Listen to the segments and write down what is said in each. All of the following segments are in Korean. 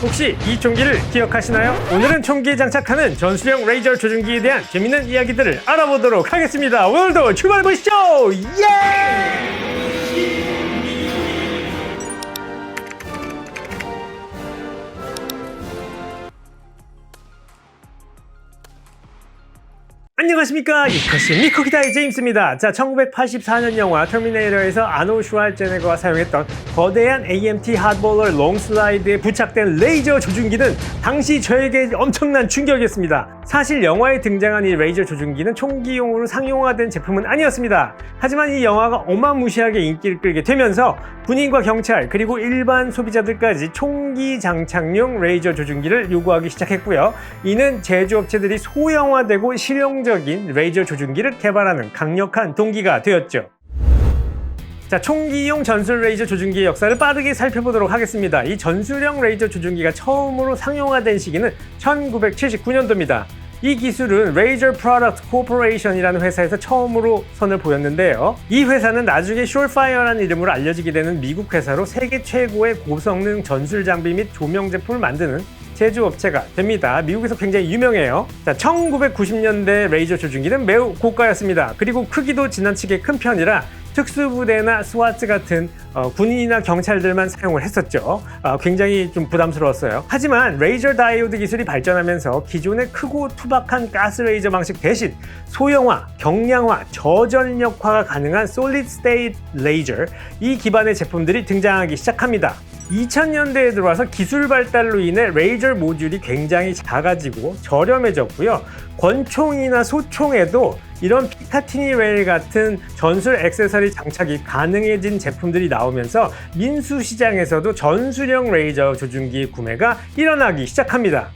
혹시 이 총기를 기억하시나요? 오늘은 총기에 장착하는 전술형 레이저 조준기에 대한 재밌는 이야기들을 알아보도록 하겠습니다. 오늘도 출발해보시죠! 예! 안녕하십니까, 이것이 미코기다의 제임스입니다. 자, 1984년 영화 터미네이터에서 아노 슈왈제네거가 사용했던 거대한 AMT 핫볼러 롱슬라이드에 부착된 레이저 조준기는 당시 저에게 엄청난 충격이었습니다. 사실 영화에 등장한 이 레이저 조준기는 총기용으로 상용화된 제품은 아니었습니다. 하지만 이 영화가 어마무시하게 인기를 끌게 되면서 군인과 경찰 그리고 일반 소비자들까지 총기 장착용 레이저 조준기를 요구하기 시작했고요. 이는 제조업체들이 소형화되고 실용적인 레이저 조준기를 개발하는 강력한 동기가 되었죠. 자, 총기용 전술 레이저 조준기의 역사를 빠르게 살펴보도록 하겠습니다. 이 전술형 레이저 조준기가 처음으로 상용화된 시기는 1979년도입니다. 이 기술은 Razor Product Corporation이라는 회사에서 처음으로 선을 보였는데요. 이 회사는 나중에 Surefire라는 이름으로 알려지게 되는 미국 회사로 세계 최고의 고성능 전술 장비 및 조명 제품을 만드는 제조업체가 됩니다. 미국에서 굉장히 유명해요. 자, 1990년대 레이저 조준기는 매우 고가였습니다. 그리고 크기도 지나치게 큰 편이라 특수부대나 스와트 같은 군인이나 경찰들만 사용을 했었죠. 굉장히 좀 부담스러웠어요. 하지만 레이저 다이오드 기술이 발전하면서 기존의 크고 투박한 가스 레이저 방식 대신 소형화, 경량화, 저전력화가 가능한 솔리드 스테이트 레이저, 이 기반의 제품들이 등장하기 시작합니다. 2000년대에 들어와서 기술 발달로 인해 레이저 모듈이 굉장히 작아지고 저렴해졌고요. 권총이나 소총에도 이런 피카티니 레일 같은 전술 액세서리 장착이 가능해진 제품들이 나오면서 민수시장에서도 전술형 레이저 조준기 구매가 일어나기 시작합니다.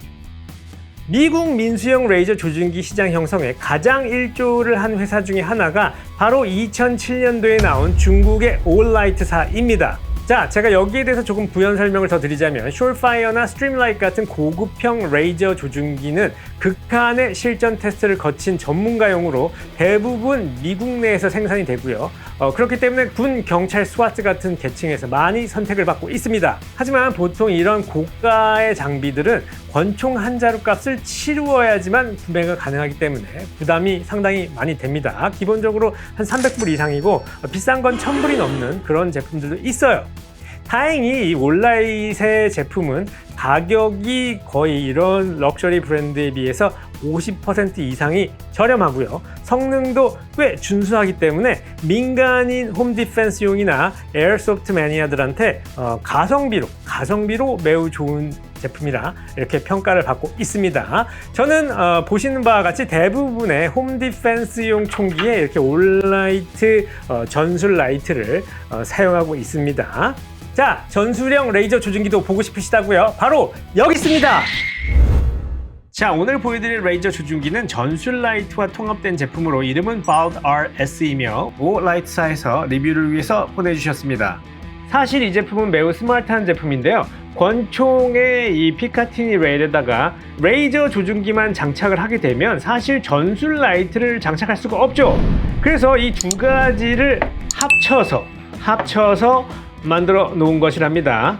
미국 민수형 레이저 조준기 시장 형성에 가장 일조를 한 회사 중에 하나가 바로 2007년도에 나온 중국의 올라이트사입니다. 자, 제가 여기에 대해서 조금 부연 설명을 더 드리자면 Surefire나 스트림라이트 같은 고급형 레이저 조준기는 극한의 실전 테스트를 거친 전문가용으로 대부분 미국 내에서 생산이 되고요. 그렇기 때문에 군, 경찰, 스와트 같은 계층에서 많이 선택을 받고 있습니다. 하지만 보통 이런 고가의 장비들은 권총 한 자루 값을 치루어야지만 구매가 가능하기 때문에 부담이 상당히 많이 됩니다. 기본적으로 한 300불 이상이고 비싼 건 1000불이 넘는 그런 제품들도 있어요. 다행히 이 올라잇의 제품은 가격이 거의 이런 럭셔리 브랜드에 비해서 50% 이상이 저렴하고요. 성능도 꽤 준수하기 때문에 민간인 홈 디펜스용이나 에어소프트 매니아들한테 가성비로 매우 좋은 제품이라 이렇게 평가를 받고 있습니다. 저는 보시는 바와 같이 대부분의 홈 디펜스용 총기에 이렇게 올라이트 전술 라이트를 사용하고 있습니다. 자, 전술형 레이저 조준기도 보고 싶으시다고요? 바로 여기 있습니다! 자, 오늘 보여드릴 레이저 조준기는 전술 라이트와 통합된 제품으로 이름은 Bald RS이며 올라이트사에서 리뷰를 위해서 보내주셨습니다. 사실 이 제품은 매우 스마트한 제품인데요. 권총의 이 피카티니 레일에다가 레이저 조준기만 장착을 하게 되면 사실 전술 라이트를 장착할 수가 없죠. 그래서 이 두 가지를 합쳐서 만들어 놓은 것이랍니다.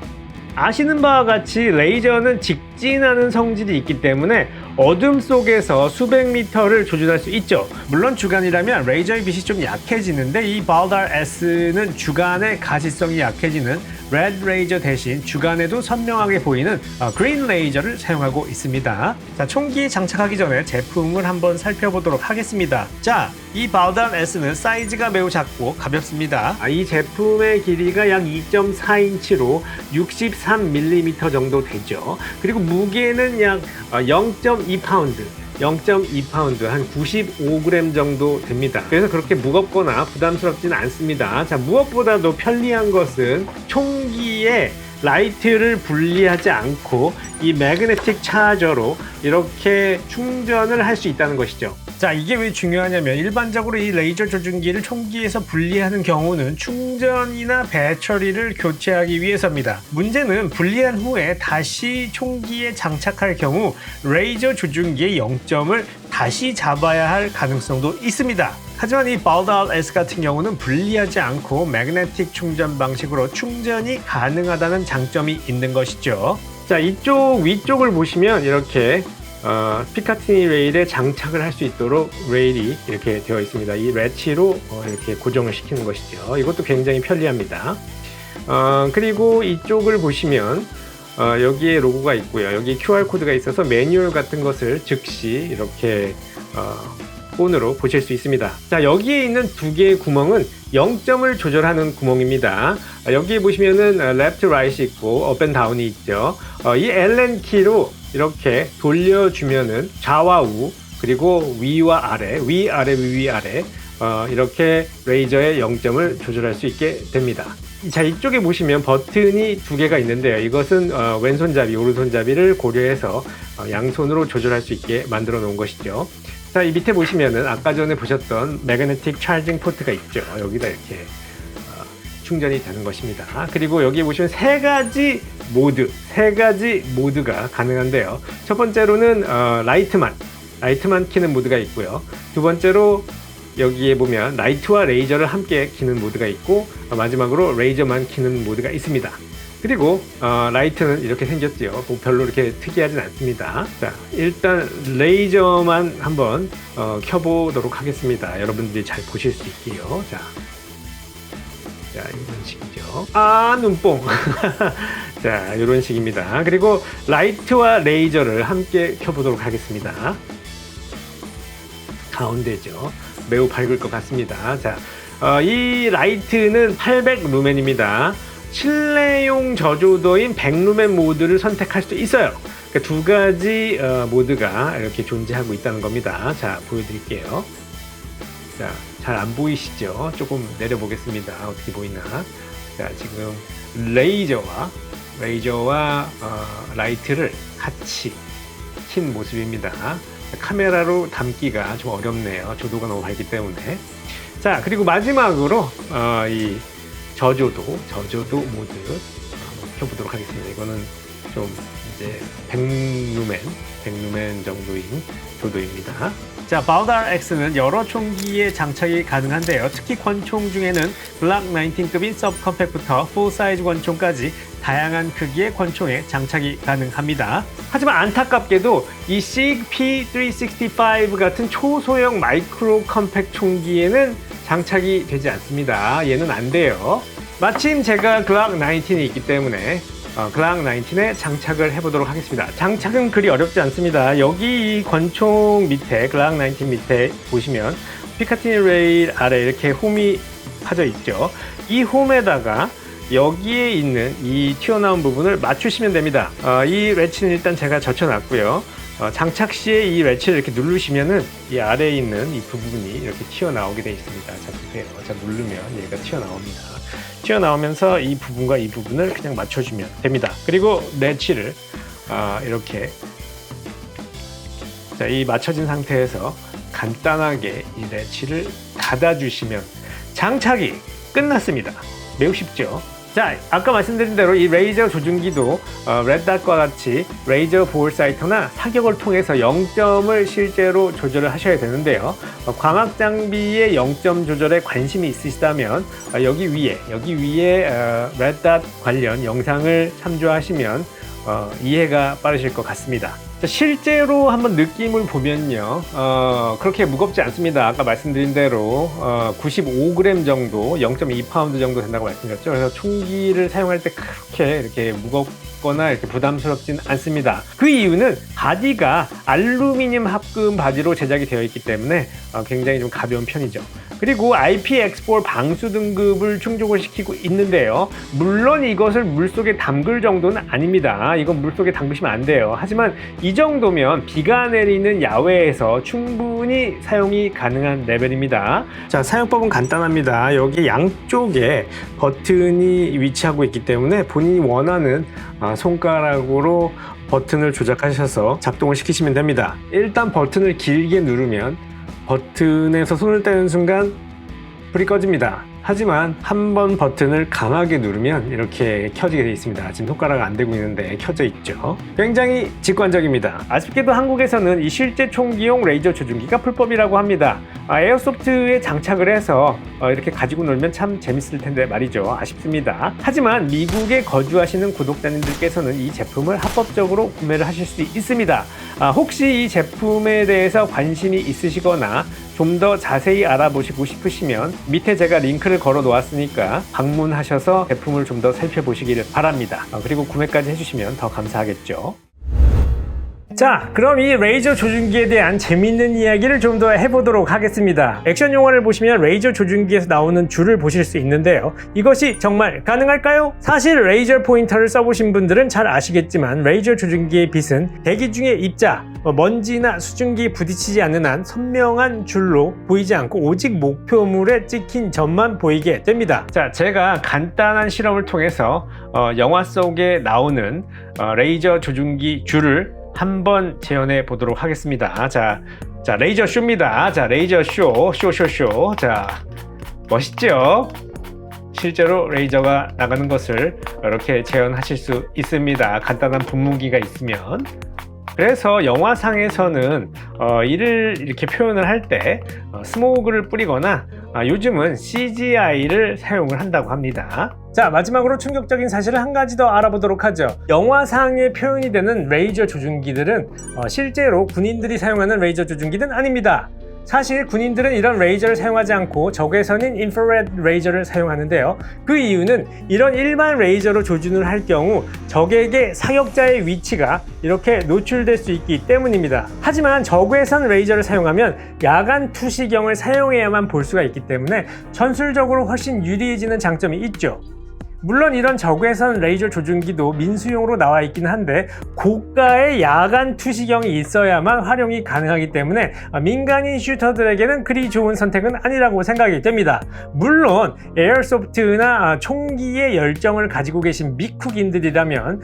아시는 바와 같이 레이저는 직진하는 성질이 있기 때문에 어둠 속에서 수백 미터를 조준할 수 있죠. 물론 주간이라면 레이저의 빛이 좀 약해지는데 이 발달 S는 주간의 가시성이 약해지는 레드 레이저 대신 주간에도 선명하게 보이는 그린 레이저를 사용하고 있습니다. 자, 총기에 장착하기 전에 제품을 한번 살펴보도록 하겠습니다. 자, 이 발달 S는 사이즈가 매우 작고 가볍습니다. 이 제품의 길이가 약 2.4인치로 63mm 정도 되죠. 그리고 무게는 약 0.2파운드 한 95g 정도 됩니다. 그래서 그렇게 무겁거나 부담스럽지는 않습니다. 자, 무엇보다도 편리한 것은 총기에 라이트를 분리하지 않고 이 매그네틱 차저로 이렇게 충전을 할 수 있다는 것이죠. 자, 이게 왜 중요하냐면 일반적으로 이 레이저 조준기를 총기에서 분리하는 경우는 충전이나 배터리를 교체하기 위해서입니다. 문제는 분리한 후에 다시 총기에 장착할 경우 레이저 조준기의 0점을 다시 잡아야 할 가능성도 있습니다. 하지만 이 발달 S 같은 경우는 분리하지 않고 매그네틱 충전 방식으로 충전이 가능하다는 장점이 있는 것이죠. 자, 이쪽 위쪽을 보시면 이렇게 피카티니 레일에 장착을 할 수 있도록 레일이 이렇게 되어 있습니다. 이 레치로 이렇게 고정을 시키는 것이죠. 이것도 굉장히 편리합니다. 그리고 이쪽을 보시면 여기에 로고가 있고요. 여기 QR코드가 있어서 매뉴얼 같은 것을 즉시 이렇게 폰으로 보실 수 있습니다. 자, 여기에 있는 두 개의 구멍은 0점을 조절하는 구멍입니다. 여기 보시면은 left, right 있고 up and down이 있죠. 이 Allen 키로 이렇게 돌려주면은 좌와 우, 그리고 위와 아래, 위 아래, 위 아래 이렇게 레이저의 0점을 조절할 수 있게 됩니다. 자, 이쪽에 보시면 버튼이 두 개가 있는데요. 이것은 왼손잡이, 오른손잡이를 고려해서 양손으로 조절할 수 있게 만들어 놓은 것이죠. 자, 이 밑에 보시면은 아까 전에 보셨던 매그네틱 차징 포트가 있죠. 여기다 이렇게 충전이 되는 것입니다. 그리고 여기 보시면 세 가지 모드가 가능한데요. 첫 번째로는 라이트만 켜는 모드가 있고요. 두 번째로 여기에 보면 라이트와 레이저를 함께 켜는 모드가 있고, 마지막으로 레이저만 켜는 모드가 있습니다. 그리고 라이트는 이렇게 생겼죠. 뭐 별로 이렇게 특이하진 않습니다. 자, 일단 레이저만 한번 켜보도록 하겠습니다. 여러분들이 잘 보실 수 있게요. 자, 이런 식이죠. 눈뽕. 자, 이런 식입니다. 그리고 라이트와 레이저를 함께 켜보도록 하겠습니다. 가운데죠. 매우 밝을 것 같습니다. 자, 이 라이트는 800루멘입니다. 실내용 저조도인 100루멘 모드를 선택할 수 있어요. 그러니까 두 가지 모드가 이렇게 존재하고 있다는 겁니다. 자, 보여드릴게요. 자, 잘 안 보이시죠? 조금 내려보겠습니다. 어떻게 보이나? 자, 지금 레이저와 라이트를 같이 킨 모습입니다. 카메라로 담기가 좀 어렵네요. 조도가 너무 밝기 때문에. 자, 그리고 마지막으로 이 저조도 모드 켜보도록 하겠습니다. 이거는 좀 이제 100루멘 정도인 조도입니다. 자, 바우달 X는 여러 총기에 장착이 가능한데요. 특히 권총 중에는 글락 19급인 서브컴팩부터 풀사이즈 권총까지 다양한 크기의 권총에 장착이 가능합니다. 하지만 안타깝게도 이 SIG P365 같은 초소형 마이크로 컴팩 총기에는 장착이 되지 않습니다. 얘는 안 돼요. 마침 제가 글락 19이 있기 때문에 글락 19에 장착을 해보도록 하겠습니다. 장착은 그리 어렵지 않습니다. 여기 이 권총 밑에, 글락 19 밑에 보시면 피카티니 레일 아래 이렇게 홈이 파져 있죠. 이 홈에다가 여기에 있는 이 튀어나온 부분을 맞추시면 됩니다. 이 레치는 일단 제가 젖혀놨고요. 장착 시에 이 레치를 이렇게 누르시면은 이 아래에 있는 이 부분이 이렇게 튀어나오게 되어 있습니다. 자, 보세요. 자, 누르면 얘가 튀어나옵니다. 튀어나오면서 이 부분과 이 부분을 그냥 맞춰주면 됩니다. 그리고 레치를 이렇게, 자, 이 맞춰진 상태에서 간단하게 이 레치를 닫아주시면 장착이 끝났습니다. 매우 쉽죠? 자, 아까 말씀드린 대로 이 레이저 조준기도 레드닷과 같이 레이저 볼 사이터나 사격을 통해서 0점을 실제로 조절을 하셔야 되는데요. 광학 장비의 0점 조절에 관심이 있으시다면 여기 위에 레드닷 관련 영상을 참조하시면 이해가 빠르실 것 같습니다. 자, 실제로 한번 느낌을 보면요, 그렇게 무겁지 않습니다. 아까 말씀드린 대로 95g 정도, 0.2파운드 정도 된다고 말씀드렸죠. 그래서 총기를 사용할 때 그렇게 이렇게 무겁거나 이렇게 부담스럽진 않습니다. 그 이유는 바디가 알루미늄 합금 바디로 제작이 되어 있기 때문에 굉장히 좀 가벼운 편이죠. 그리고 IPX4 방수 등급을 충족을 시키고 있는데요. 물론 이것을 물속에 담글 정도는 아닙니다. 이건 물속에 담그시면 안 돼요. 하지만 이 정도면 비가 내리는 야외에서 충분히 사용이 가능한 레벨입니다. 자, 사용법은 간단합니다. 여기 양쪽에 버튼이 위치하고 있기 때문에 본인이 원하는 손가락으로 버튼을 조작하셔서 작동을 시키시면 됩니다. 일단 버튼을 길게 누르면 버튼에서 손을 떼는 순간 불이 꺼집니다. 하지만 한 번 버튼을 강하게 누르면 이렇게 켜지게 되어 있습니다. 지금 손가락 안 대고 있는데 켜져 있죠. 굉장히 직관적입니다. 아쉽게도 한국에서는 이 실제 총기용 레이저 조준기가 불법이라고 합니다. 에어소프트에 장착을 해서 이렇게 가지고 놀면 참 재밌을 텐데 말이죠. 아쉽습니다. 하지만 미국에 거주하시는 구독자님들께서는 이 제품을 합법적으로 구매를 하실 수 있습니다. 혹시 이 제품에 대해서 관심이 있으시거나 좀 더 자세히 알아보시고 싶으시면 밑에 제가 링크를 걸어 놓았으니까 방문하셔서 제품을 좀 더 살펴보시기를 바랍니다. 그리고 구매까지 해주시면 더 감사하겠죠. 자, 그럼 이 레이저 조준기에 대한 재밌는 이야기를 좀 더 해보도록 하겠습니다. 액션 영화를 보시면 레이저 조준기에서 나오는 줄을 보실 수 있는데요. 이것이 정말 가능할까요? 사실 레이저 포인터를 써보신 분들은 잘 아시겠지만 레이저 조준기의 빛은 대기 중의 입자, 먼지나 수증기에 부딪히지 않는 한 선명한 줄로 보이지 않고 오직 목표물에 찍힌 점만 보이게 됩니다. 자, 제가 간단한 실험을 통해서 영화 속에 나오는 레이저 조준기 줄을 한번 재현해 보도록 하겠습니다. 자, 레이저 쇼입니다. 자, 레이저 쇼. 자, 멋있죠? 실제로 레이저가 나가는 것을 이렇게 재현하실 수 있습니다. 간단한 분무기가 있으면. 그래서 영화상에서는 이를 이렇게 표현을 할 때 스모그를 뿌리거나 요즘은 CGI를 사용을 한다고 합니다. 자, 마지막으로 충격적인 사실을 한 가지 더 알아보도록 하죠. 영화상에 표현이 되는 레이저 조준기들은 실제로 군인들이 사용하는 레이저 조준기는 아닙니다. 사실 군인들은 이런 레이저를 사용하지 않고 적외선인 인프라레드 레이저를 사용하는데요. 그 이유는 이런 일반 레이저로 조준을 할 경우 적에게 사격자의 위치가 이렇게 노출될 수 있기 때문입니다. 하지만 적외선 레이저를 사용하면 야간 투시경을 사용해야만 볼 수가 있기 때문에 전술적으로 훨씬 유리해지는 장점이 있죠. 물론 이런 적외선 레이저 조준기도 민수용으로 나와 있긴 한데 고가의 야간 투시경이 있어야만 활용이 가능하기 때문에 민간인 슈터들에게는 그리 좋은 선택은 아니라고 생각이 됩니다. 물론 에어소프트나 총기에 열정을 가지고 계신 미국인들이라면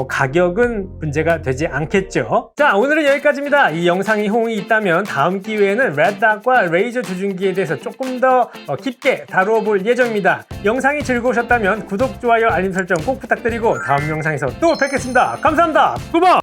가격은 문제가 되지 않겠죠. 자, 오늘은 여기까지입니다. 이 영상이 호응이 있다면 다음 기회에는 레드닷과 레이저 조준기에 대해서 조금 더 깊게 다루어 볼 예정입니다. 영상이 즐거우셨다면 구독, 좋아요, 알림 설정 꼭 부탁드리고 다음 영상에서 또 뵙겠습니다. 감사합니다. 고마워.